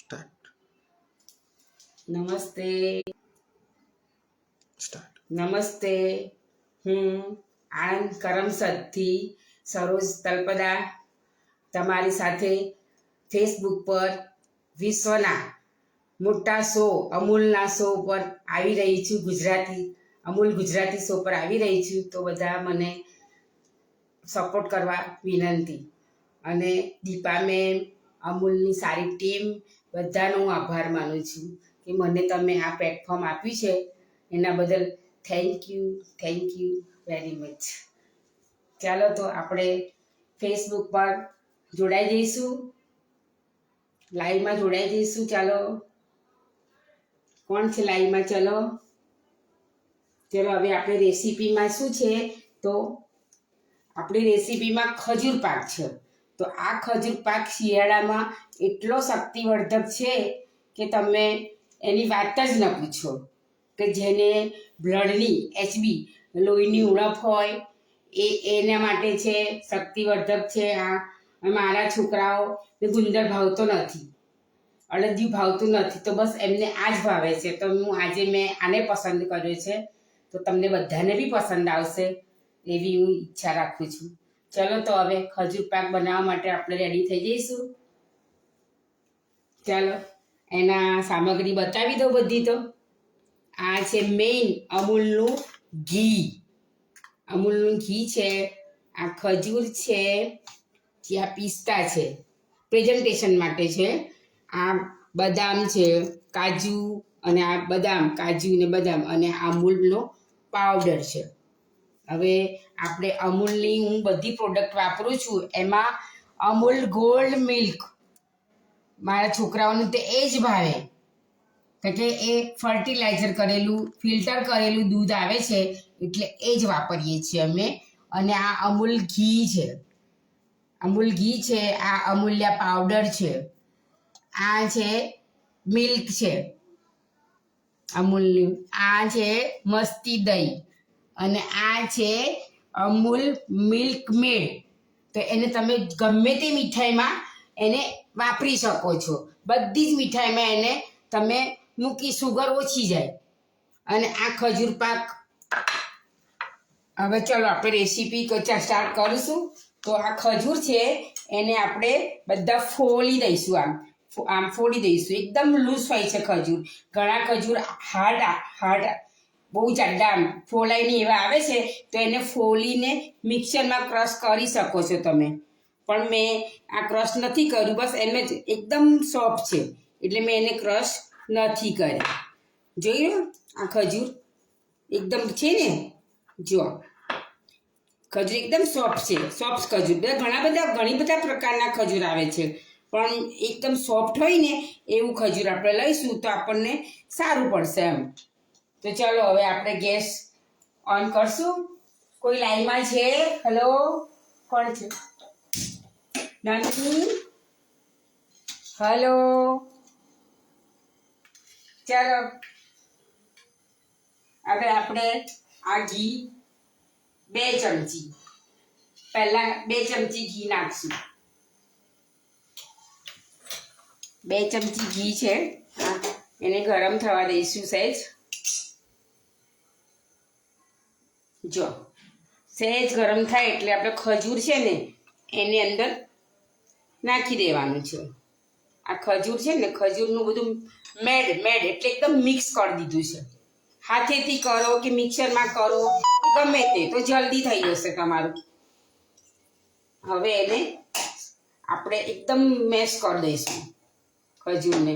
Start. નમસ્તે start. નમસ્તે. હું આણંદ કરમસદથી સરોજ તલપદા તમારી સાથે ફેસબુક પર વિશ્વના મોટા શો અમૂલના શો પર આવી રહી છું. અમૂલ ગુજરાતી શો પર આવી રહી છું. તો બધા મને સપોર્ટ કરવા વિનંતી. અને દીપા મેમ, અમૂલની સારી ટીમ, બધાનો હું આભાર માનું છું કે મને તમે આ પ્લેટફોર્મ આપ્યું છે. એના બદલ થેન્ક યુ વેરી મચ. ચાલો તો આપણે ફેસબુક પર જોડાઈ જઈશું, લાઈવમાં જોડાઈ જઈશું. ચાલો, કોણ છે લાઈવમાં? ચલો હવે આપણે રેસીપીમાં શું છે, તો આપણી રેસીપીમાં ખજૂર પાક છે. તો આ ખજૂર પાક શિયાળામાં એટલો શક્તિવર્ધક છે કે તમે એની વાત જ ન પૂછો. કે જેને બ્લડની HB લોહીની ઉણપ હોય એના માટે છે, શક્તિવર્ધક છે. મારા છોકરાઓ ગુંદર ભાવતો નથી, અડદિયું ભાવતું નથી, તો બસ એમને આ જ ભાવે છે. તો મેં આને પસંદ કર્યો છે. તો તમને બધાને બી પસંદ આવશે એવી હું ઈચ્છા રાખું છું. ચલો તો હવે ખજૂર પાક બનાવવા માટે આપણે રેડી થઈ જઈશું. ચાલો, એના સામગ્રી બતાવી દો બધી. તો આ છે મેઇન અમૂલનું ઘી. છે, આ ખજૂર છે, આ પિસ્તા છે, પ્રેઝન્ટેશન માટે છે. આ બદામ છે, કાજુ, અને આ કાજુ ને બદામ, અને આ અમૂલનો પાવડર છે. હવે આપણે અમૂલની હું બધી પ્રોડક્ટ વાપરું છું. એમાં અમૂલ ગોલ્ડ મિલ્ક મારા છોકરાઓને તો એ જ ભાવે, કારણ કે એ ફર્ટિલાઇઝર કરેલું, ફિલ્ટર કરેલું દૂધ આવે છે, એટલે એ જ વાપરીએ છીએ અમે. અને આ અમૂલ ઘી છે, આ અમૂલ્યા પાવડર છે, આ છે મિલ્ક છે અમૂલનું, આ છે મસ્તી દહીં, અને આ છે અમૂલ મિલ્ક મેડ. તો એને તમે ગમે તે મીઠાઈમાં એને વાપરી શકો છો. બધી જ મીઠાઈમાં એને તમે મૂકી, સુગર ઓછી જાય. અને આ ખજૂર પાક. હવે ચલો આપણે રેસીપી સ્ટાર્ટ કરીશું. તો આ ખજૂર છે, એને આપણે બધા ફોડી દઈશું. આમ ફોડી દઈશું. એકદમ લૂઝ હોય છે ખજૂર. ઘણા ખજૂર હાર્ડ બહુ જાડા ફોલાય નહીં એવા આવે છે. તો એને ફોલીને મિક્સરમાં ક્રશ કરી શકો છો તમે. પણ મેં આ ક્રશ નથી કર્યું, બસ એને જ એકદમ સોફ્ટ છે એટલે મેં એને ક્રશ નથી કર્યા. જોયું આ ખજૂર એકદમ છે ને, જો ખજૂર એકદમ સોફ્ટ છે. સોફ્ટ ખજૂર ઘણી બધા પ્રકારના ખજૂર આવે છે, પણ એકદમ સોફ્ટ હોય ને એવું ખજૂર આપણે લઈશું તો આપણને સારું પડશે એમ. તો ચાલો હવે આપણે ગેસ ઓન કરશું. કોઈ લાઈનમાં છે? હેલો, કોણ છે? નાની, હેલો. ચાલો હવે આપણે આ ઘી 2 ચમચી, પહેલા 2 ચમચી ઘી નાખશું. 2 ચમચી ઘી છે, એને ગરમ થવા દઈશું સહેજ. જો સહેજ ગરમ થાય એટલે આપણે ખજૂર છે ને એની અંદર નાખી દેવાનું છે. આ ખજૂર છે ને, ખજૂરનું બધું મેડ એટલે એકદમ મિક્સ કરી દીધું છે. હાથેથી કરો કે મિક્સરમાં કરો, ગમે તે, તો જલ્દી થઈ જશે તમારું. હવે એને આપણે એકદમ મેશ કરી દઈશું ખજૂરને.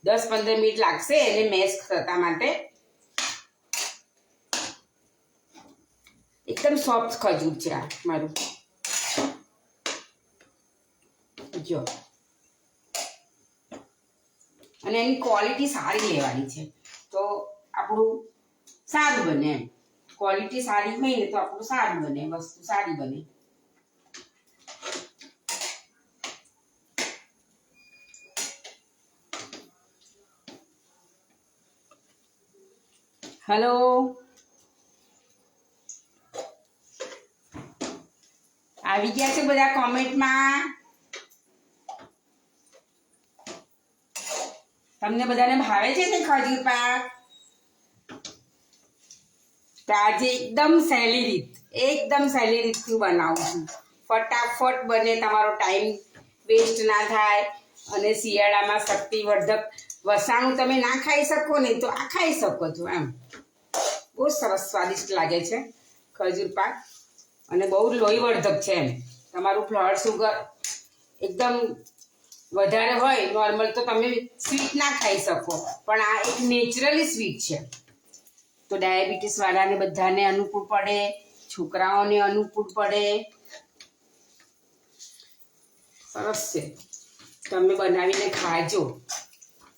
10-15 મિનિટ લાગશે એને મેશ થતા માટે. એકદમ સોફ્ટ ખજૂર છે આ મારું. જો, અને એની ક્વોલિટી સારી લેવાની છે તો આપણું સારું બને એમ. ક્વોલિટી સારી હોય ને તો આપણું સારું બને, વસ્તુ સારી બને. હેલો, આવી ગયા છે બધા કોમેન્ટમાં? તમને બધાને ભાવે છે ને ખજૂર પાક? તો આજે એકદમ સહેલી રીતથી બનાવું છું. ફટાફટ બને, તમારો ટાઈમ વેસ્ટ ના થાય અને શિયાળામાં શક્તિવર્ધક વસાણું તમે ના ખાઈ શકો ને તો આ ખાઈ શકો છો. એમ બહુ સરસ સ્વાદિષ્ટ લાગે છે ખજૂર પાક અને બહુ લોહીવર્ધક છે. એમ તમારું બ્લડ સુગર એકદમ વધારે હોય નોર્મલ તો તમે સ્વીટ ના ખાઈ શકો, પણ આ એક નેચરલી સ્વીટ છે. તો ડાયાબિટીસ વાળાને બધાને અનુકૂળ પડે, છોકરાઓને અનુકૂળ પડે. સરસ છે, તમે બનાવીને ખાજો,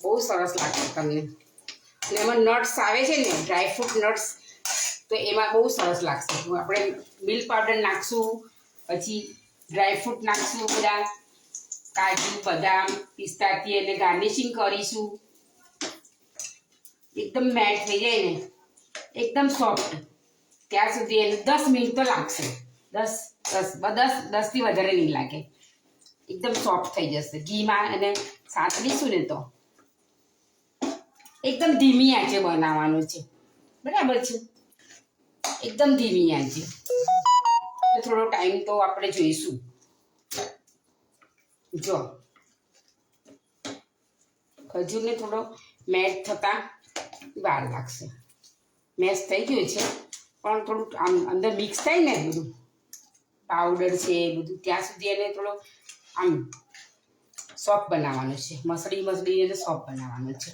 બહુ સરસ લાગશે તમને. અને એમાં નટ્સ આવે છે ને, ડ્રાયફ્રૂટ નટ્સ, તો એમાં બહુ સરસ લાગશે. આપણે મિલ્ક પાવડર નાખશું, પછી ડ્રાયફ્રૂટ નાખશું, બધા કાજુ, બદામ, પિસ્તાથી એને ગાર્નિશિંગ કરીશું. એકદમ મેટ થઈ જાય ને, એકદમ સોફ્ટ, ત્યાં સુધી એને 10 મિનિટ તો લાગશે. 10 થી વધારે નહીં લાગે. એકદમ સોફ્ટ થઈ જશે ઘીમાં અને સાતળીશું ને તો. એકદમ ધીમી આંચે બનાવવાનું છે, બરાબર છે? એકદમ ધીમી આંચે. થોડો ટાઈમ તો આપણે જોઈશું. જો ખજૂરને થોડો મેશ થતા વાર લાગશે. મેશ થઈ ગયું છે, પણ થોડું આમ અંદર મિક્સ થાય ને બધું પાવડર છે એ બધું, ત્યાં સુધી એને થોડો આમ સોફ્ટ બનાવવાનું છે. મસળી એને સોફ્ટ બનાવવાનું છે.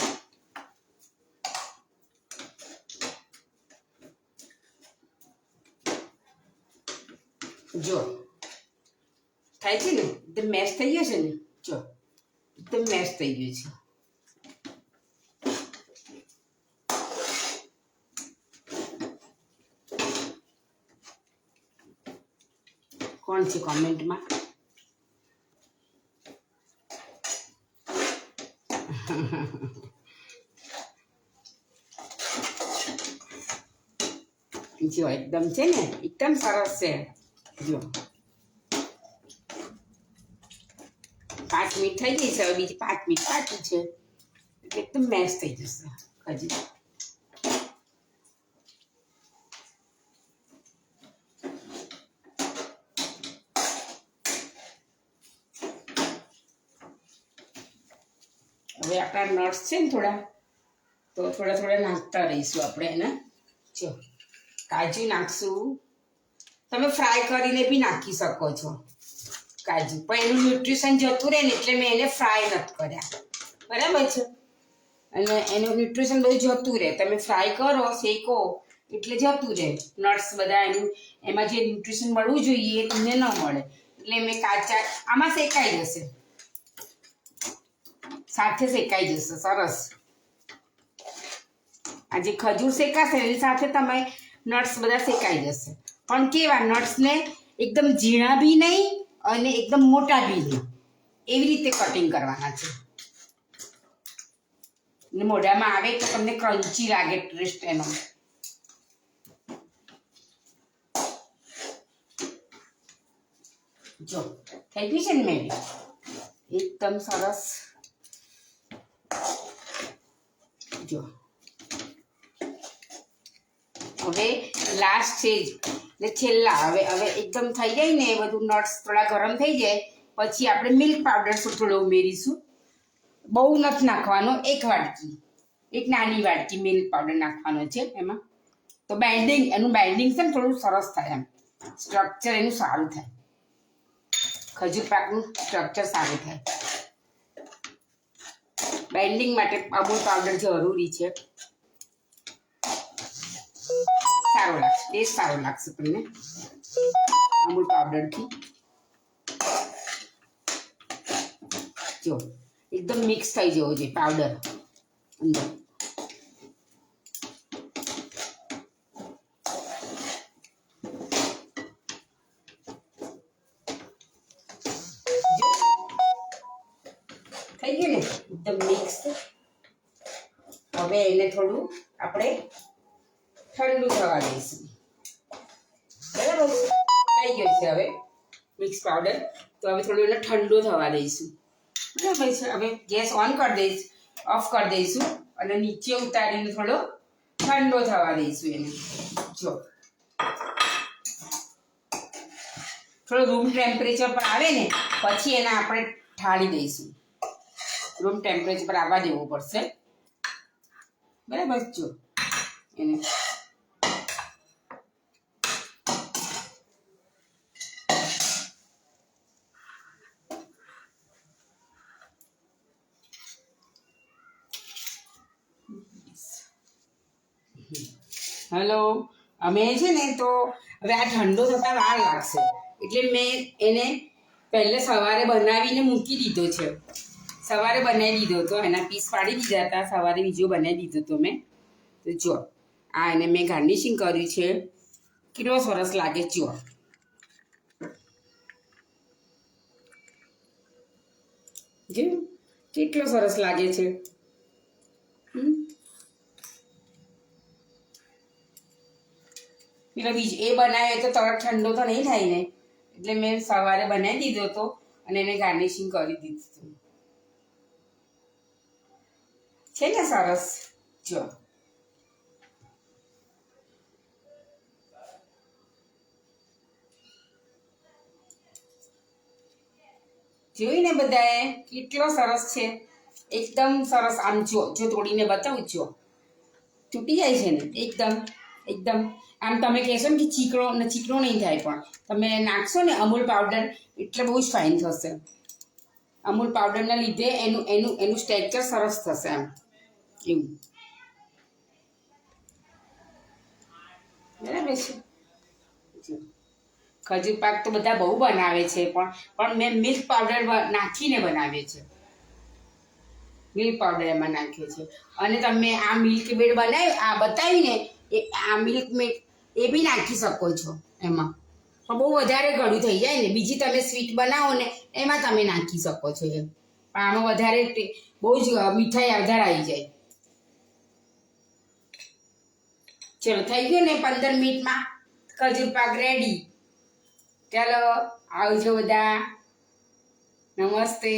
જો થાય છે ને, એકદમ મેશ થઈ ગયો છે ને. જો એકદમ મેશ થઈ ગયું છે. કોણ છે કોમેન્ટમાં? જો એકદમ છે ને, એકદમ સરસ છે. જો 5 મિનિટ થઈ ગઈ છે, હવે બીજી 5 મિનિટ બાકી છે, એટલે એકદમ મેશ થઈ જશે ખજૂર. હવે આપણા નટ્સ છે ને થોડા, તો થોડા નાખતા રહીશું આપણે એને. જો કાજુ નાખશું, તમે ફ્રાય કરીને બી નાખી શકો છો કાજુ, પણ એનું ન્યુટ્રિશન જતું રહે ને એટલે મેં એને ફ્રાય નથી કર્યા, બરાબર છે? અને એનું ન્યુટ્રિશન બધું જતું રહે. તમે ફ્રાય કરો, શેકો એટલે જતું રહે નટ્સ બધા. એમાં જે ન્યુટ્રિશન મળવું જોઈએ એ તમને ન મળે, એટલે મેં કાચા આમાં શેકાઈ જશે, સાથે શેકાઈ જશે. સરસ. આ જે ખજૂર શેકાશે એની સાથે તમે નટ્સ બધા શેકાઈ જશે. પણ કેવા નટ્સને એકદમ ઝીણા બી નહીં અને એકદમ મોટા બી નહીં, એવી રીતે કટિંગ કરવાના છે. ને મોઢામાં આવે તો તમને ક્રન્ચી લાગે ટેસ્ટ એનો. જો થઈ ગયું છે ને મેં એકદમ સરસ. જો હવે લાસ્ટ સ્ટેજ એટલે છેલ્લા, હવે એકદમ થઈ જાય ને બધું, નટ્સ થોડા ગરમ થઈ જાય પછી આપણે મિલ્ક પાવડર થોડો ઉમેરીશું. બહુ નથી નાખવાનો, એક નાની વાટકી મિલ્ક પાવડર નાખવાનો છે એમાં. તો એનું બાઇન્ડિંગ છે ને થોડું સરસ થાય, એમ સ્ટ્રક્ચર એનું સારું થાય, ખજૂર પાકનું સ્ટ્રક્ચર સારું થાય. બાઇન્ડિંગ માટે અમૂલ પાવડર જરૂરી છે. સારો લાગશે, ટેસ્ટ સારો લાગશે તમને અમૂલ પાવડરથી. જો એકદમ મિક્સ થઈ જવો જોઈએ પાવડર અંદર. થઈ ગયું ને એકદમ મિક્સ. હવે એને થોડું આપણે ઠંડુ થવા દઈશું, બરાબર? થઈ ગયું છે હવે મિક્સ પાવડર, તો હવે થોડું એને ઠંડુ થવા દઈશું, બરાબર છે? હવે ગેસ ઓન કરી દઈશ ઓફ કરી દઈશું અને નીચે ઉતારીને થોડો ઠંડો થવા દઈશું એને. જો થોડો રૂમ ટેમ્પરેચર પર આવે ને પછી એને આપણે ઠાળી દઈશું. રૂમ ટેમ્પરેચર પર આવવા દેવું પડશે, બરાબર. જો એને હેલો, અમે છે ને તો હવે આ ઠંડો થતા વાર લાગશે એટલે મેં એને પહેલે સવારે બનાવીને મૂકી દીધો છે. સવારે બનાવી દીધો હતો, એના પીસ પાડી દીધા હતા, સવારે બીજો બનાવી દીધો હતો મેં. તો જો આ એને મેં ગાર્નિશિંગ કર્યું છે, કેટલો સરસ લાગે. જો કેટલો સરસ લાગે છે. પેલો બીજ એ બનાવ્યો તો તરત ઠંડો તો નહીં થાય ને, એટલે મેં સવારે બનાવી દીધો હતો અને એને ગાર્નિશિંગ કરી દીધું હતું. છે ને સરસ. જો જોયું ને બધાએ કેટલો સરસ છે, એકદમ સરસ. આમ જો તોડીને બતાવું, જો તૂટી જાય છે ને એકદમ એકદમ. આમ તમે કહેશો ને કે ચીકણો નહીં થાય, પણ તમે નાખશો ને અમૂલ પાવડર એટલે બહુ જ ફાઇન થશે. અમૂલ પાવડરના લીધે એનું સ્ટ્રક્ચર સરસ થશે. આમ એવું બરાબર છે. ખજૂર પાક તો બધા બહુ બનાવે છે, પણ મેં મિલ્ક પાવડર નાખીને બનાવે છે. મિલ્ક પાવડર એમાં નાખ્યો છે. અને તમે આ મિલ્ક મેડ બતાવીને આ મિલ્ક મેડ એ બી નાખી શકો છો એમાં, પણ બહુ વધારે ગળું થઈ જાય ને. બીજી તમે સ્વીટ બનાવો ને એમાં તમે નાખી શકો છો એમ, પણ આમાં વધારે બહુ જ મીઠાઈ વધારે આવી જાય. ચલો થઈ ગયું ને 15 મિનિટમાં ખજૂર પાક રેડી. ચાલો આવજો બધા, નમસ્તે.